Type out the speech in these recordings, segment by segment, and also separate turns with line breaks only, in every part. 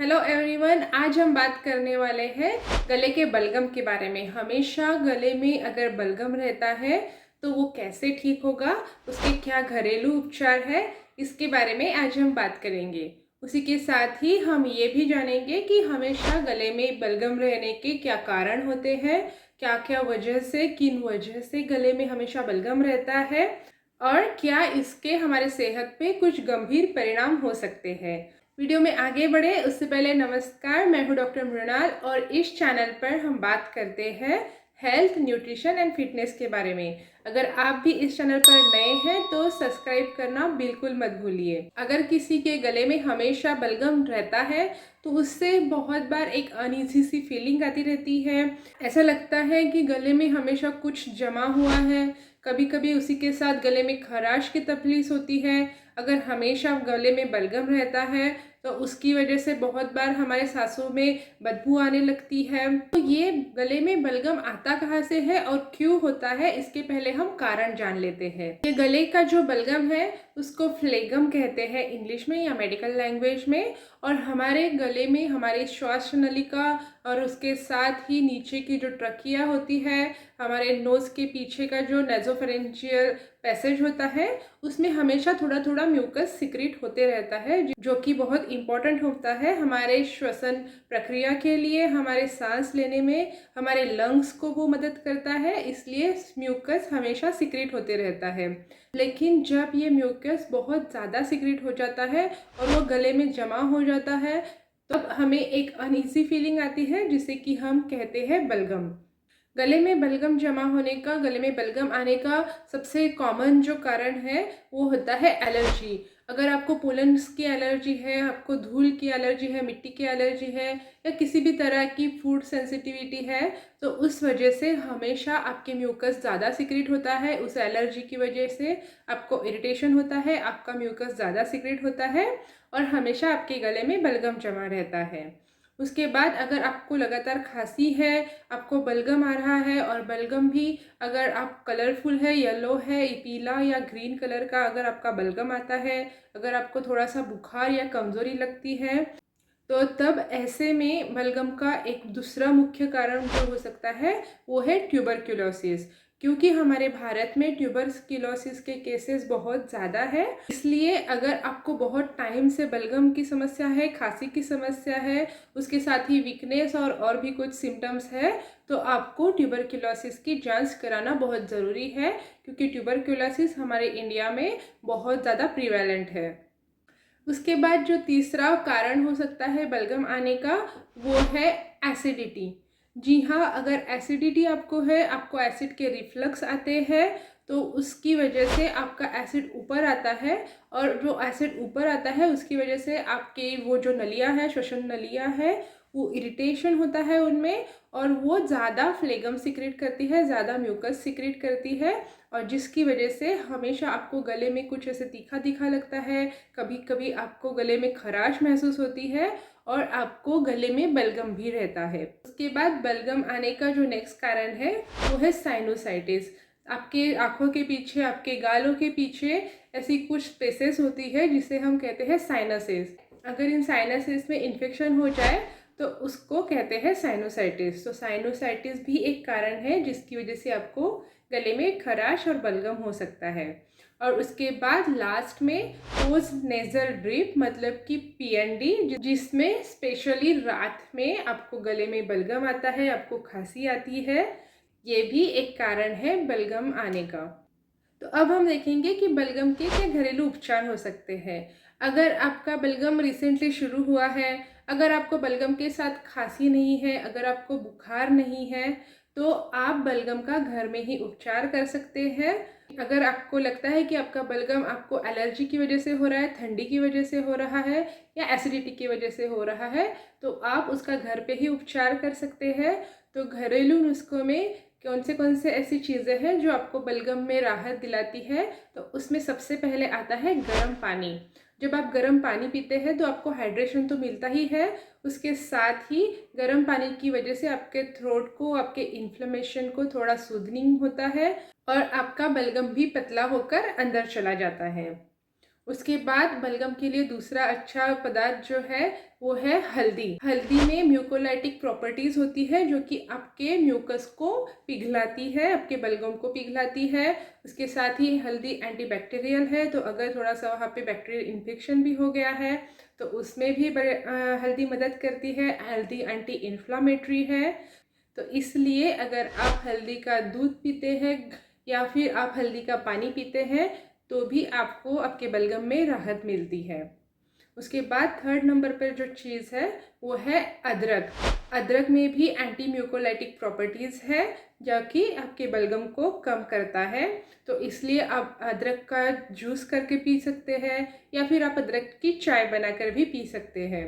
Hello everyone, आज हम बात करने वाले हैं गले के बलगम के बारे में। हमेशा गले में अगर बलगम रहता है तो वो कैसे ठीक होगा, उसके क्या घरेलू उपचार है, इसके बारे में आज हम बात करेंगे। उसी के साथ ही हम ये भी जानेंगे कि हमेशा गले में बलगम रहने के क्या कारण होते हैं, क्या क्या वजह से, किन वजह से गले में हमेशा बलगम रहता है और क्या इसके हमारे सेहत पे कुछ गंभीर परिणाम हो सकते हैं। वीडियो में आगे बढ़े उससे पहले नमस्कार, मैं हूं डॉक्टर मृणाल और इस चैनल पर हम बात करते हैं हेल्थ, न्यूट्रिशन एंड फिटनेस के बारे में। अगर आप भी इस चैनल पर नए हैं तो सब्सक्राइब करना बिल्कुल मत भूलिए। अगर किसी के गले में हमेशा बलगम रहता है तो उससे बहुत बार एक अनईजी सी फीलिंग आती रहती है। ऐसा लगता है कि गले में हमेशा कुछ जमा हुआ है। कभी कभी उसी के साथ गले में खराश की तकलीफ होती है। अगर हमेशा गले में बलगम रहता है तो उसकी वजह से बहुत बार हमारे सांसों में बदबू आने लगती है। तो ये गले में बलगम आता कहाँ से है और क्यों होता है, इसके पहले हम कारण जान लेते हैं। ये गले का जो बलगम है उसको फ्लेगम कहते हैं इंग्लिश में या मेडिकल लैंग्वेज में। और हमारे गले में हमारे श्वास नलिका और उसके साथ ही नीचे की जो ट्रकिया होती है, हमारे नोज के पीछे का जो नेजोफेरेंजियल पैसेज होता है, उसमें हमेशा थोड़ा थोड़ा म्यूकस सिक्रेट होते रहता है, जो कि बहुत इंपॉर्टेंट होता है हमारे श्वसन प्रक्रिया के लिए, हमारे सांस लेने में, हमारे लंग्स को वो मदद करता है। इसलिए म्यूकस हमेशा सिक्रेट होते रहता है। लेकिन जब ये म्यूकस बहुत ज़्यादा सिक्रेट हो जाता है और वो गले में जमा हो जाता है तब हमें एक अनईजी फीलिंग आती है जिसे कि हम कहते हैं बलगम। गले में बलगम जमा होने का, गले में बलगम आने का सबसे कॉमन जो कारण है वो होता है एलर्जी। अगर आपको पोलन्स की एलर्जी है, आपको धूल की एलर्जी है, मिट्टी की एलर्जी है या किसी भी तरह की फूड सेंसिटिविटी है तो उस वजह से हमेशा आपके म्यूकस ज़्यादा सिक्रेट होता है। उस एलर्जी की वजह से आपको इरिटेशन होता है, आपका म्यूकस ज़्यादा सिक्रेट होता है और हमेशा आपके गले में बलगम जमा रहता है। उसके बाद अगर आपको लगातार खांसी है, आपको बलगम आ रहा है और बलगम भी अगर आप कलरफुल है, येलो है, पीला या ग्रीन कलर का अगर आपका बलगम आता है, अगर आपको थोड़ा सा बुखार या कमज़ोरी लगती है तो तब ऐसे में बलगम का एक दूसरा मुख्य कारण जो हो सकता है वो है ट्यूबरक्यूलोसिस। क्योंकि हमारे भारत में ट्यूबरक्यूलोसिस के केसेस बहुत ज़्यादा है, इसलिए अगर आपको बहुत टाइम से बलगम की समस्या है, खांसी की समस्या है, उसके साथ ही वीकनेस और भी कुछ सिम्टम्स है तो आपको ट्यूबरक्यूलोसिस की जांच कराना बहुत ज़रूरी है। क्योंकि ट्यूबरक्यूलोसिस हमारे इंडिया में बहुत ज़्यादा प्रिवेलेंट है। उसके बाद जो तीसरा कारण हो सकता है बलगम आने का वो है एसिडिटी। जी हाँ, अगर एसिडिटी आपको है, आपको एसिड के रिफ्लक्स आते हैं तो उसकी वजह से आपका एसिड ऊपर आता है और जो एसिड ऊपर आता है उसकी वजह से आपके वो जो नलियाँ है, श्वसन नलियाँ है, वो इरिटेशन होता है उनमें और वो ज़्यादा फ्लेगम सिक्रेट करती है, ज़्यादा म्यूकस सिक्रेट करती है और जिसकी वजह से हमेशा आपको गले में कुछ ऐसे तीखा तीखा लगता है। कभी कभी आपको गले में खराश महसूस होती है और आपको गले में बलगम भी रहता है। उसके बाद बलगम आने का जो नेक्स्ट कारण है वो है साइनोसाइटिस। आपके आँखों के पीछे, आपके गालों के पीछे ऐसी कुछ स्पेसेस होती है जिसे हम कहते हैं साइनसेस। अगर इन साइनसेस में इन्फेक्शन हो जाए तो उसको कहते हैं साइनोसाइटिस। तो साइनोसाइटिस भी एक कारण है जिसकी वजह से आपको गले में खराश और बलगम हो सकता है। और उसके बाद लास्ट में पोस्ट नेजल ड्रिप मतलब कि पीएनडी, जिसमें स्पेशली रात में आपको गले में बलगम आता है, आपको खांसी आती है, ये भी एक कारण है बलगम आने का। तो अब हम देखेंगे कि बलगम के क्या घरेलू उपचार हो सकते हैं। अगर आपका बलगम रिसेंटली शुरू हुआ है, अगर आपको बलगम के साथ खांसी नहीं है, अगर आपको बुखार नहीं है तो आप बलगम का घर में ही उपचार कर सकते हैं। अगर आपको लगता है कि आपका बलगम आपको एलर्जी की वजह से हो रहा है, ठंडी की वजह से हो रहा है या एसिडिटी की वजह से हो रहा है तो आप उसका घर पे ही उपचार कर सकते हैं। तो घरेलू नुस्खों में कौन से ऐसी चीज़ें हैं जो आपको बलगम में राहत दिलाती है, तो उसमें सबसे पहले आता है गर्म पानी। जब आप गर्म पानी पीते हैं तो आपको हाइड्रेशन तो मिलता ही है, उसके साथ ही गर्म पानी की वजह से आपके थ्रोट को, आपके इन्फ्लेमेशन को थोड़ा सूदनिंग होता है और आपका बलगम भी पतला होकर अंदर चला जाता है। उसके बाद बलगम के लिए दूसरा अच्छा पदार्थ जो है वो है हल्दी। हल्दी में म्यूकोलाइटिक प्रॉपर्टीज़ होती है जो कि आपके म्यूकस को पिघलाती है, आपके बलगम को पिघलाती है। उसके साथ ही हल्दी एंटीबैक्टीरियल है, तो अगर थोड़ा सा वहाँ पे बैक्टीरियल इन्फेक्शन भी हो गया है तो उसमें भी हल्दी मदद करती है। हल्दी एंटी इन्फ्लामेटरी है, तो इसलिए अगर आप हल्दी का दूध पीते हैं या फिर आप हल्दी का पानी पीते हैं तो भी आपको आपके बलगम में राहत मिलती है। उसके बाद थर्ड नंबर पर जो चीज़ है वो है अदरक। अदरक में भी एंटी म्यूकोलाइटिक प्रॉपर्टीज़ है जो कि आपके बलगम को कम करता है, तो इसलिए आप अदरक का जूस करके पी सकते हैं या फिर आप अदरक की चाय बनाकर भी पी सकते हैं।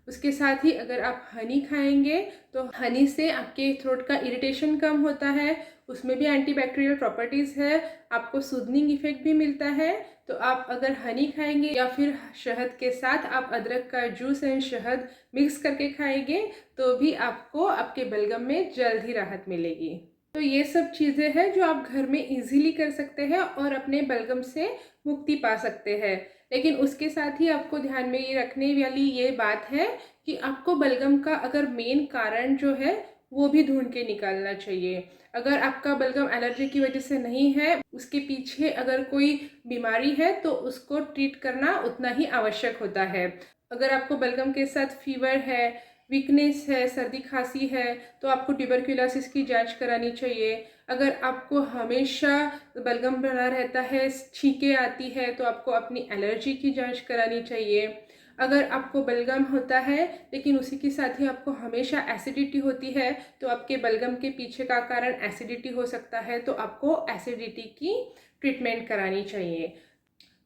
उसके साथ ही अगर आप हनी खाएंगे तो हनी से आपके थ्रोट का इरिटेशन कम होता है, उसमें भी एंटीबैक्टीरियल प्रॉपर्टीज़ है, आपको सूदनिंग इफेक्ट भी मिलता है। तो आप अगर हनी खाएंगे या फिर शहद के साथ आप अदरक का जूस एंड शहद मिक्स करके खाएंगे तो भी आपको आपके बलगम में जल्द ही राहत मिलेगी। तो ये सब चीज़ें हैं जो आप घर में इजीली कर सकते हैं और अपने बलगम से मुक्ति पा सकते हैं। लेकिन उसके साथ ही आपको ध्यान में ये रखने वाली ये बात है कि आपको बलगम का अगर मेन कारण जो है वो भी ढूंढ के निकालना चाहिए। अगर आपका बलगम एलर्जी की वजह से नहीं है, उसके पीछे अगर कोई बीमारी है तो उसको ट्रीट करना उतना ही आवश्यक होता है। अगर आपको बलगम के साथ फीवर है, वीकनेस है, सर्दी खांसी है तो आपको ट्यूबरक्यूलोसिस की जांच करानी चाहिए। अगर आपको हमेशा बलगम बना रहता है, छींकें आती है तो आपको अपनी एलर्जी की जांच करानी चाहिए। अगर आपको बलगम होता है लेकिन उसी के साथ ही आपको हमेशा एसिडिटी होती है तो आपके बलगम के पीछे का कारण एसिडिटी हो सकता है, तो आपको एसिडिटी की ट्रीटमेंट करानी चाहिए।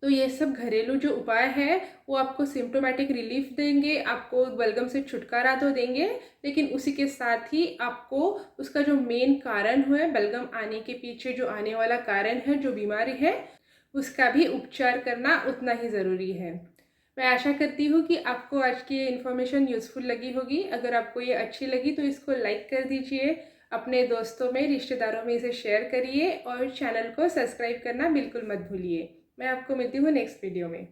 तो ये सब घरेलू जो उपाय है वो आपको सिम्टोमेटिक रिलीफ देंगे, आपको बलगम से छुटकारा तो देंगे, लेकिन उसी के साथ ही आपको उसका जो मेन कारण है बलगम आने के पीछे जो आने वाला कारण है, जो बीमारी है, उसका भी उपचार करना उतना ही ज़रूरी है। मैं आशा करती हूँ कि आपको आज की ये इन्फॉर्मेशन यूज़फुल लगी होगी। अगर आपको ये अच्छी लगी तो इसको लाइक कर दीजिए, अपने दोस्तों में, रिश्तेदारों में इसे शेयर करिए और चैनल को सब्सक्राइब करना बिल्कुल मत भूलिए। मैं आपको मिलती हूँ नेक्स्ट वीडियो में।